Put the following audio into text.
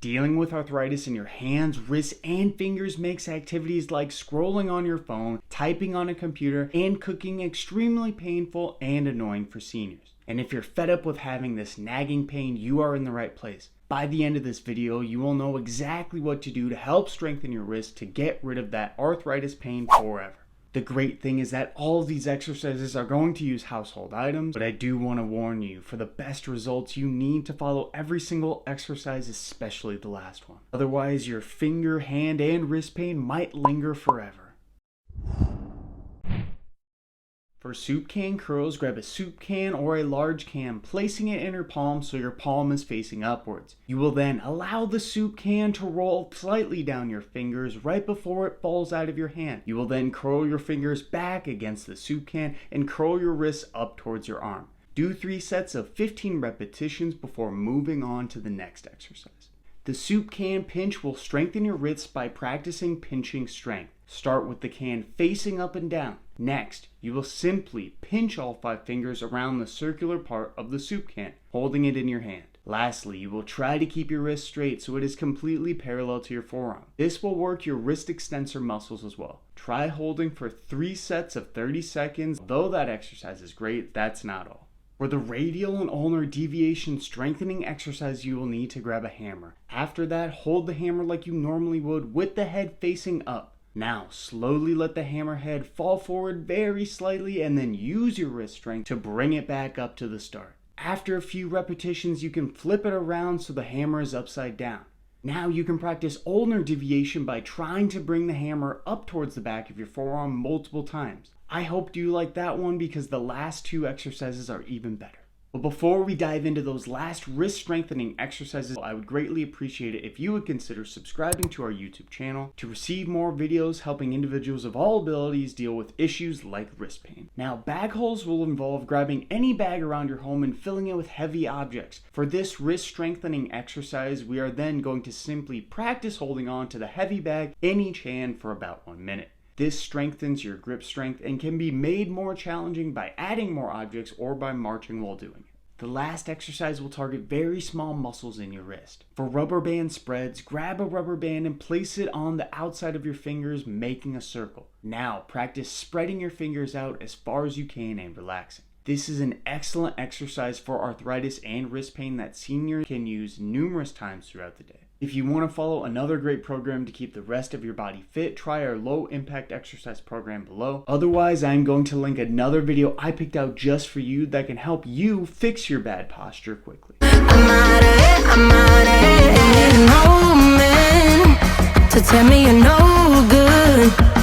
Dealing with arthritis in your hands, wrists, and fingers makes activities like scrolling on your phone, typing on a computer, and cooking extremely painful and annoying for seniors. And if you're fed up with having this nagging pain, you are in the right place. By the end of this video, you will know exactly what to do to help strengthen your wrist to get rid of that arthritis pain forever. The great thing is that all of these exercises are going to use household items, but I do want to warn you, for the best results, you need to follow every single exercise, especially the last one. Otherwise, your finger, hand, and wrist pain might linger forever. For soup can curls, grab a soup can or a large can, placing it in your palm so your palm is facing upwards. You will then allow the soup can to roll slightly down your fingers right before it falls out of your hand. You will then curl your fingers back against the soup can and curl your wrists up towards your arm. Do 3 sets of 15 repetitions before moving on to the next exercise. The soup can pinch will strengthen your wrists by practicing pinching strength. Start with the can facing up and down. Next, you will simply pinch all 5 fingers around the circular part of the soup can, holding it in your hand. Lastly, you will try to keep your wrist straight so it is completely parallel to your forearm. This will work your wrist extensor muscles as well. Try holding for 3 sets of 30 seconds. Though that exercise is great, that's not all. For the radial and ulnar deviation strengthening exercise, you will need to grab a hammer. After that, hold the hammer like you normally would with the head facing up. Now, slowly let the hammer head fall forward very slightly and then use your wrist strength to bring it back up to the start. After a few repetitions, you can flip it around so the hammer is upside down. Now you can practice ulnar deviation by trying to bring the hammer up towards the back of your forearm multiple times. I hope you like that one because the last 2 exercises are even better. But before we dive into those last wrist strengthening exercises, I would greatly appreciate it if you would consider subscribing to our YouTube channel to receive more videos helping individuals of all abilities deal with issues like wrist pain. Now, bag hauls will involve grabbing any bag around your home and filling it with heavy objects. For this wrist strengthening exercise, we are then going to simply practice holding on to the heavy bag in each hand for about 1 minute. This strengthens your grip strength and can be made more challenging by adding more objects or by marching while doing it. The last exercise will target very small muscles in your wrist. For rubber band spreads, grab a rubber band and place it on the outside of your fingers, making a circle. Now, practice spreading your fingers out as far as you can and relaxing. This is an excellent exercise for arthritis and wrist pain that seniors can use numerous times throughout the day. If you want to follow another great program to keep the rest of your body fit, try our low impact exercise program below. Otherwise, I'm going to link another video I picked out just for you that can help you fix your bad posture quickly. I'm out of it, no man to tell me you're no good.